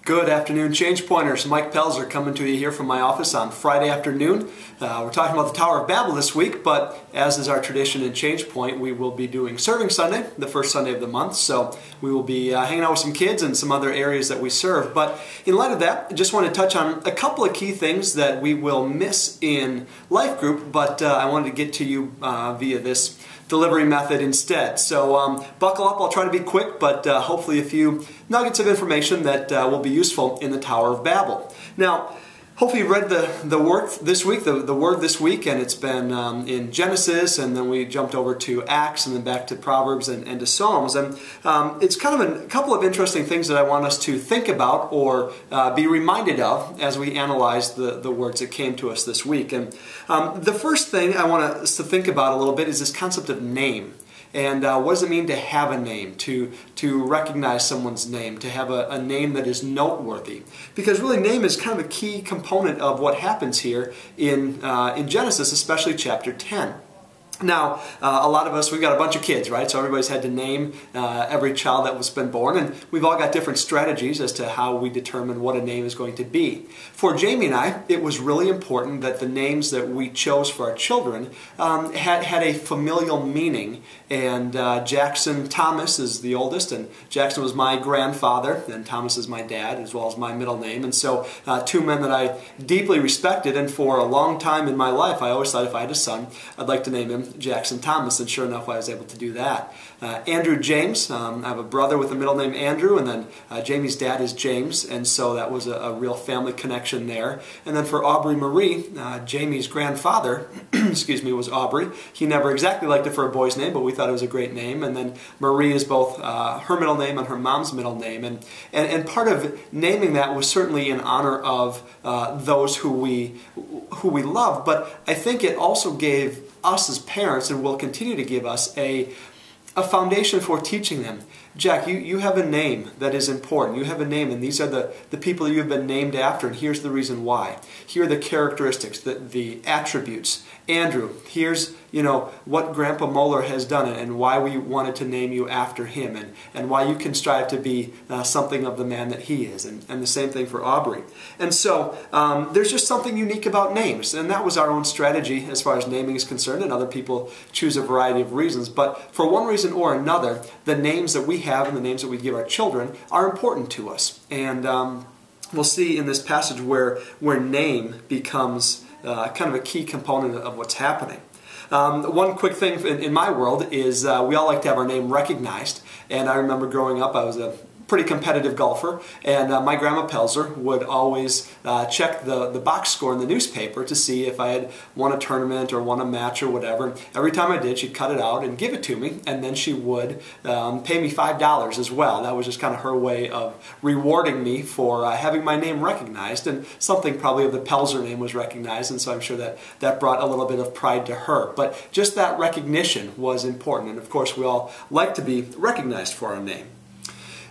Good afternoon, Change Pointers. Mike Pelzer coming to you here from my office on Friday afternoon. We're talking about the Tower of Babel this week, but as is our tradition in Change Point, we will be doing Serving Sunday, the first Sunday of the month. So we will be hanging out with some kids and some other areas that we serve. But in light of that, I just want to touch on a couple of key things that we will miss in Life Group, but I wanted to get to you via this delivery method instead. So buckle up, I'll try to be quick, but hopefully a few nuggets of information that will be useful in the Tower of Babel. Now, hopefully you read the work this week, the word this week, and it's been in Genesis, and then we jumped over to Acts, and then back to Proverbs and to Psalms. And it's kind of a couple of interesting things that I want us to think about or be reminded of as we analyze the words that came to us this week. And the first thing I want us to think about a little bit is this concept of name. And what does it mean to have a name, to recognize someone's name, to have a name that is noteworthy? Because really name is kind of a key component of what happens here in Genesis, especially chapter 10. Now, a lot of us, we've got a bunch of kids, right? So everybody's had to name every child that was been born, and we've all got different strategies as to how we determine what a name is going to be. For Jamie and I, it was really important that the names that we chose for our children had a familial meaning, and Jackson Thomas is the oldest, and Jackson was my grandfather, and Thomas is my dad, as well as my middle name, and so two men that I deeply respected, and for a long time in my life, I always thought if I had a son, I'd like to name him Jackson Thomas, and sure enough I was able to do that. Andrew James, I have a brother with the middle name Andrew, and then Jamie's dad is James, and so that was a real family connection there. And then for Aubrey Marie, Jamie's grandfather, excuse me, was Aubrey. He never exactly liked it for a boy's name, but we thought it was a great name. And then Marie is both her middle name and her mom's middle name, and part of naming that was certainly in honor of those who we love, but I think it also gave us as parents, and will continue to give us, a foundation for teaching them. Jack, you have a name that is important. You have a name, and these are the people you have been named after, and here's the reason why. Here are the characteristics, the attributes. Andrew, here's what Grandpa Moeller has done and why we wanted to name you after him, and why you can strive to be something of the man that he is, and the same thing for Aubrey. And so there's just something unique about names, and that was our own strategy as far as naming is concerned, and other people choose a variety of reasons. But for one reason or another, the names that we have and the names that we give our children are important to us. And we'll see in this passage where name becomes kind of a key component of what's happening. One quick thing in my world is we all like to have our name recognized, and I remember growing up I was a pretty competitive golfer, and my grandma Pelzer would always check the box score in the newspaper to see if I had won a tournament or won a match or whatever. Every time I did, she'd cut it out and give it to me, and then she would pay me $5 as well. That was just kind of her way of rewarding me for having my name recognized, and something probably of the Pelzer name was recognized, and so I'm sure that brought a little bit of pride to her. But just that recognition was important, and of course we all like to be recognized for our name.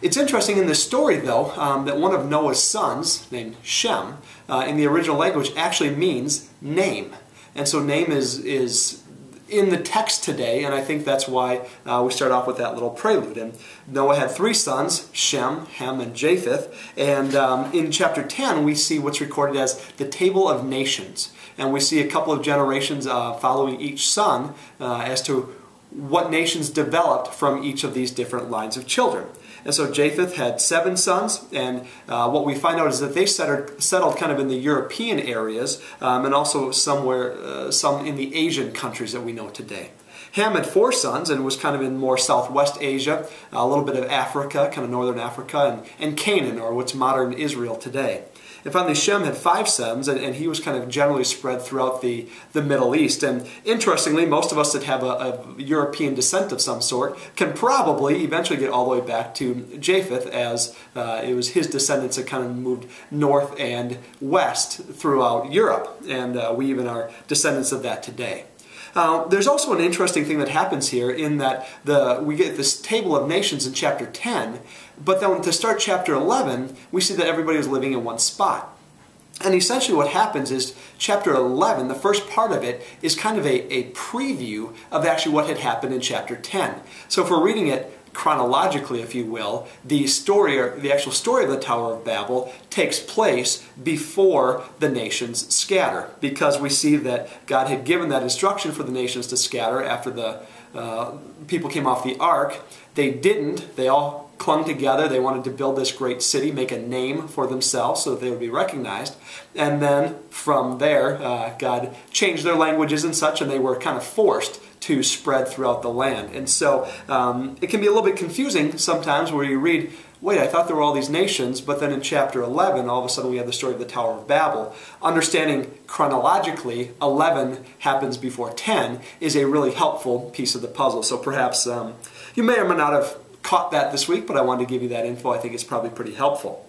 It's interesting in this story, though, that one of Noah's sons, named Shem, in the original language actually means name. And so name is in the text today, and I think that's why we start off with that little prelude. And Noah had three sons, Shem, Ham, and Japheth. And in chapter 10, we see what's recorded as the Table of Nations. And we see a couple of generations following each son as to what nations developed from each of these different lines of children. And so Japheth had 7 sons, and what we find out is that they settled kind of in the European areas, and also some in the Asian countries that we know today. Ham had 4 sons and was kind of in more southwest Asia, a little bit of Africa, kind of northern Africa, and Canaan, or what's modern Israel today. And finally, Shem had 5 sons, and he was kind of generally spread throughout the Middle East. And interestingly, most of us that have a European descent of some sort can probably eventually get all the way back to Japheth, as it was his descendants that kind of moved north and west throughout Europe. And we even are descendants of that today. There's also an interesting thing that happens here in that we get this table of nations in chapter 10, but then to start chapter 11, we see that everybody is living in one spot. And essentially what happens is chapter 11, the first part of it, is kind of a preview of actually what had happened in chapter 10. So if we're reading it chronologically, if you will, the story, or the actual story of the Tower of Babel, takes place before the nations scatter, because we see that God had given that instruction for the nations to scatter after the people came off the ark. They didn't. They all clung together. They wanted to build this great city, make a name for themselves so that they would be recognized. And then from there, God changed their languages and such, and they were kind of forced to spread throughout the land. And so it can be a little bit confusing sometimes where you read, wait, I thought there were all these nations, but then in chapter 11, all of a sudden we have the story of the Tower of Babel. Understanding chronologically 11 happens before 10 is a really helpful piece of the puzzle. So perhaps you may or may not have caught that this week, but I wanted to give you that info. I think it's probably pretty helpful.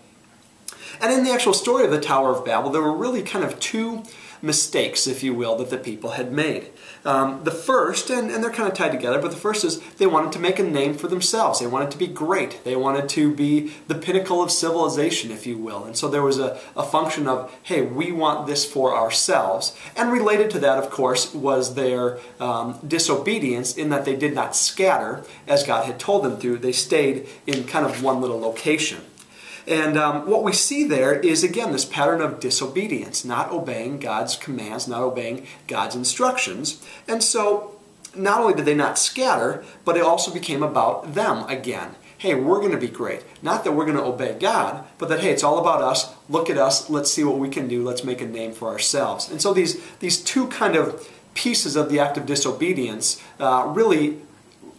And in the actual story of the Tower of Babel, there were really kind of two mistakes, if you will, that the people had made. The first, and they're kind of tied together, but the first is they wanted to make a name for themselves. They wanted to be great. They wanted to be the pinnacle of civilization, if you will. And so there was a function of, hey, we want this for ourselves. And related to that, of course, was their disobedience in that they did not scatter as God had told them to. They stayed in kind of one little location. And what we see there is, again, this pattern of disobedience, not obeying God's commands, not obeying God's instructions. And so not only did they not scatter, but it also became about them again. Hey, we're going to be great. Not that we're going to obey God, but that, hey, it's all about us. Look at us. Let's see what we can do. Let's make a name for ourselves. And so these two kind of pieces of the act of disobedience really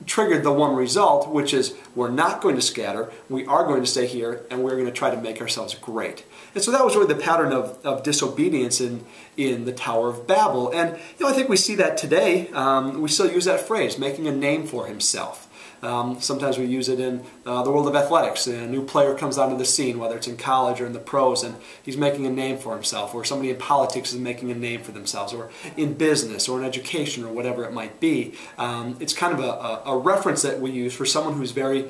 triggered the one result, which is we're not going to scatter, we are going to stay here, and we're going to try to make ourselves great. And so that was really the pattern of disobedience in the Tower of Babel. And I think we see that today. We still use that phrase, making a name for himself. Sometimes we use it in the world of athletics. A new player comes onto the scene, whether it's in college or in the pros, and he's making a name for himself, or somebody in politics is making a name for themselves, or in business or in education or whatever it might be. It's kind of a reference that we use for someone who's very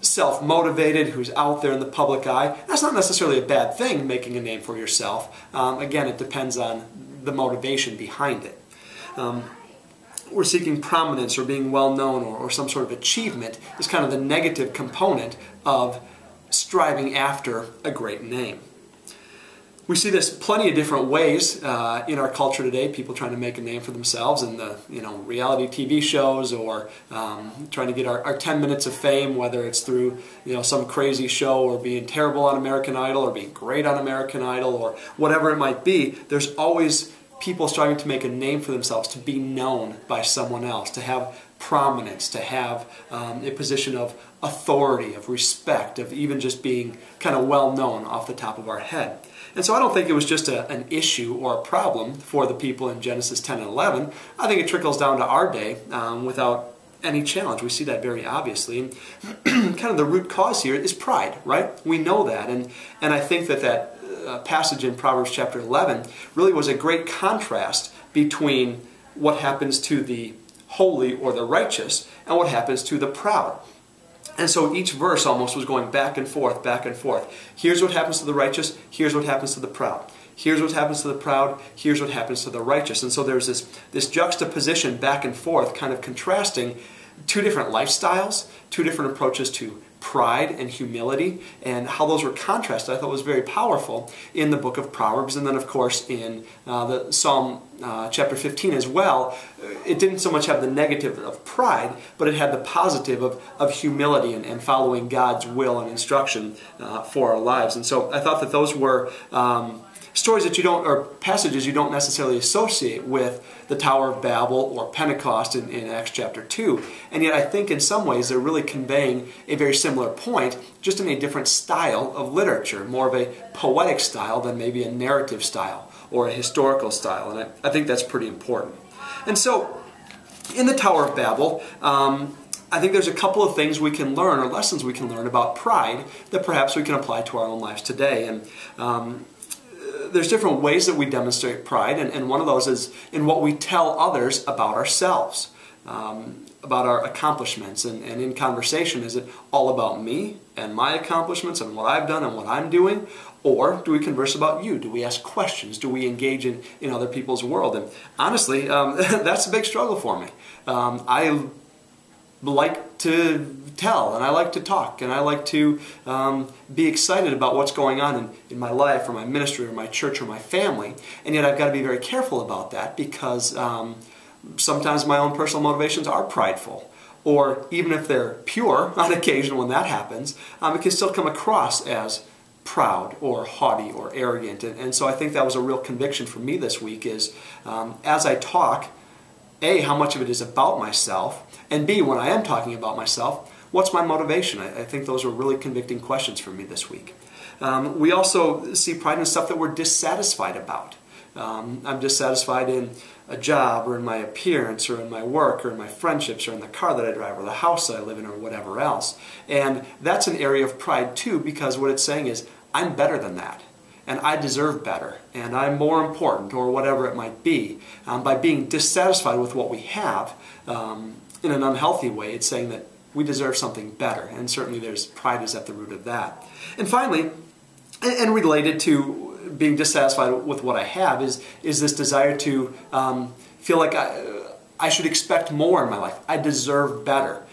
self-motivated, who's out there in the public eye. That's not necessarily a bad thing, making a name for yourself. Again, it depends on the motivation behind it. We're seeking prominence or being well known or some sort of achievement is kind of the negative component of striving after a great name. We see this plenty of different ways in our culture today. People trying to make a name for themselves in the reality TV shows, or trying to get our 10 minutes of fame, whether it's through some crazy show, or being terrible on American Idol, or being great on American Idol, or whatever it might be. There's always people striving to make a name for themselves, to be known by someone else, to have prominence, to have a position of authority, of respect, of even just being kind of well known off the top of our head. And so I don't think it was just an issue or a problem for the people in Genesis 10 and 11. I think it trickles down to our day without any challenge. We see that very obviously. And kind of the root cause here is pride, right? We know that. And I think that passage in Proverbs chapter 11 really was a great contrast between what happens to the holy or the righteous and what happens to the proud. And so each verse almost was going back and forth, back and forth. Here's what happens to the righteous, here's what happens to the proud. Here's what happens to the proud, here's what happens to the righteous. And so there's this juxtaposition back and forth, kind of contrasting two different lifestyles, two different approaches to pride and humility, and how those were contrasted I thought was very powerful in the book of Proverbs. And then of course in the Psalm chapter 15 as well, it didn't so much have the negative of pride, but it had the positive of humility and following God's will and instruction for our lives. And so I thought that those were stories that or passages you don't necessarily associate with the Tower of Babel or Pentecost in Acts chapter 2. And yet I think in some ways they're really conveying a very similar point, just in a different style of literature, more of a poetic style than maybe a narrative style or a historical style. And I think that's pretty important. And so in the Tower of Babel, I think there's a couple of things we can learn, or lessons we can learn about pride that perhaps we can apply to our own lives today. And there's different ways that we demonstrate pride, and one of those is in what we tell others about ourselves, about our accomplishments. And in conversation, is it all about me and my accomplishments and what I've done and what I'm doing? Or do we converse about you? Do we ask questions? Do we engage in other people's world? And honestly, that's a big struggle for me. I like to tell, and I like to talk, and I like to be excited about what's going on in my life or my ministry or my church or my family, and yet I've got to be very careful about that because sometimes my own personal motivations are prideful. Or even if they're pure, on occasion when that happens, it can still come across as proud or haughty or arrogant. And so I think that was a real conviction for me this week is as I talk, A, how much of it is about myself, and B, when I am talking about myself, what's my motivation? I think those are really convicting questions for me this week. We also see pride in stuff that we're dissatisfied about. I'm dissatisfied in a job or in my appearance or in my work or in my friendships or in the car that I drive or the house that I live in or whatever else. And that's an area of pride too, because what it's saying is I'm better than that and I deserve better and I'm more important or whatever it might be. By being dissatisfied with what we have in an unhealthy way, it's saying that we deserve something better, and certainly there's pride is at the root of that. And finally, and related to being dissatisfied with what I have is this desire to feel like I should expect more in my life. I deserve better.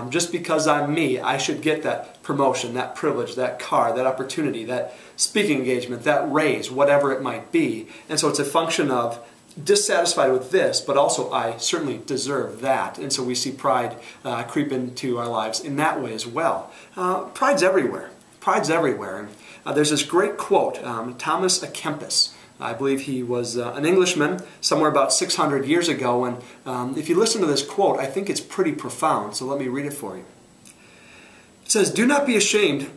Just because I'm me, I should get that promotion, that privilege, that car, that opportunity, that speaking engagement, that raise, whatever it might be. And so it's a function of dissatisfied with this, but also I certainly deserve that. And so we see pride creep into our lives in that way as well. Pride's everywhere. Pride's everywhere. And there's this great quote, Thomas à Kempis. I believe he was an Englishman somewhere about 600 years ago. And if you listen to this quote, I think it's pretty profound. So let me read it for you. It says, "Do not be ashamed,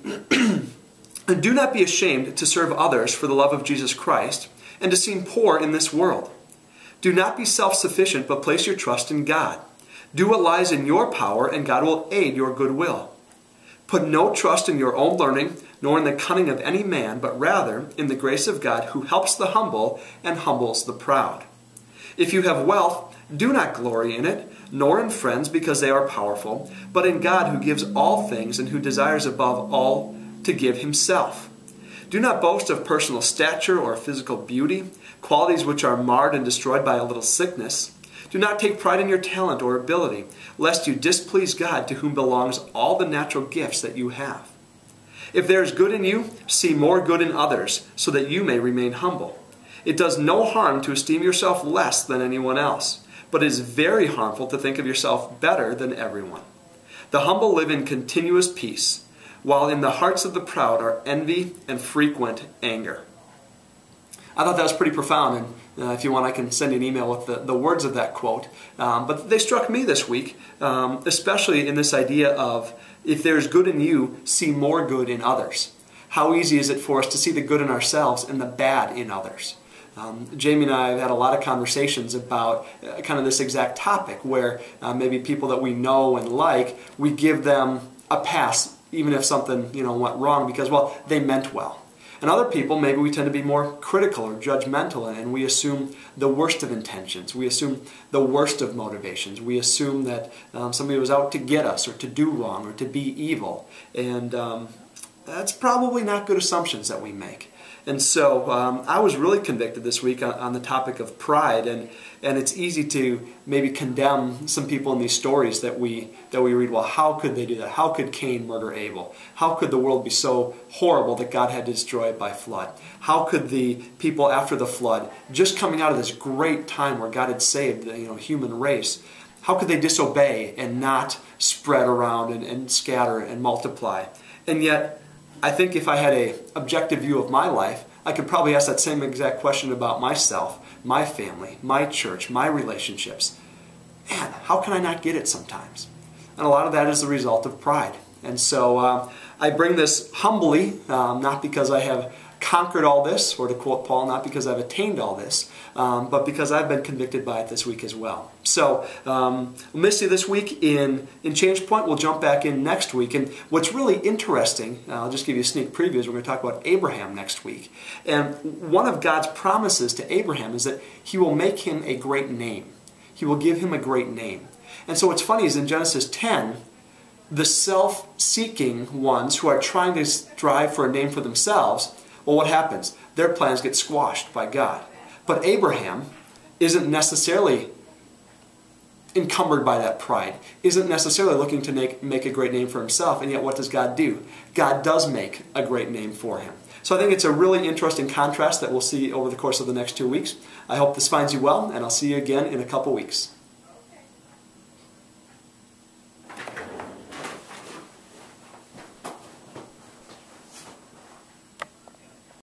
do not be ashamed to serve others for the love of Jesus Christ and to seem poor in this world. Do not be self-sufficient, but place your trust in God. Do what lies in your power, and God will aid your goodwill. Put no trust in your own learning, nor in the cunning of any man, but rather in the grace of God who helps the humble and humbles the proud. If you have wealth, do not glory in it, nor in friends because they are powerful, but in God who gives all things and who desires above all to give himself. Do not boast of personal stature or physical beauty, qualities which are marred and destroyed by a little sickness. Do not take pride in your talent or ability, lest you displease God to whom belongs all the natural gifts that you have. If there is good in you, see more good in others, so that you may remain humble. It does no harm to esteem yourself less than anyone else, but it is very harmful to think of yourself better than everyone. The humble live in continuous peace, while in the hearts of the proud are envy and frequent anger." I thought that was pretty profound, and if you want I can send you an email with the words of that quote. But they struck me this week, especially in this idea of if there's good in you, see more good in others. How easy is it for us to see the good in ourselves and the bad in others? Jamie and I have had a lot of conversations about kind of this exact topic where maybe people that we know and like, we give them a pass even if something went wrong because, well, they meant well. And other people, maybe we tend to be more critical or judgmental, and we assume the worst of intentions. We assume the worst of motivations. We assume that somebody was out to get us or to do wrong or to be evil. And that's probably not good assumptions that we make. And so I was really convicted this week on the topic of pride, and it's easy to maybe condemn some people in these stories that we read. Well, how could they do that? How could Cain murder Abel? How could the world be so horrible that God had to destroy it by flood? How could the people after the flood, just coming out of this great time where God had saved the human race, how could they disobey and not spread around and scatter and multiply? And yet, I think if I had an objective view of my life, I could probably ask that same exact question about myself, my family, my church, my relationships. Man, how can I not get it sometimes? And a lot of that is the result of pride. And so I bring this humbly, not because I have conquered all this, or to quote Paul, not because I've attained all this, but because I've been convicted by it this week as well. So we'll miss you this week in Change Point. We'll jump back in next week. And what's really interesting, I'll just give you a sneak preview, is we're going to talk about Abraham next week. And one of God's promises to Abraham is that he will make him a great name. He will give him a great name. And so what's funny is in Genesis 10, the self-seeking ones who are trying to strive for a name for themselves, well, what happens? Their plans get squashed by God. But Abraham isn't necessarily encumbered by that pride, isn't necessarily looking to make a great name for himself, and yet what does God do? God does make a great name for him. So I think it's a really interesting contrast that we'll see over the course of the next 2 weeks. I hope this finds you well, and I'll see you again in a couple weeks.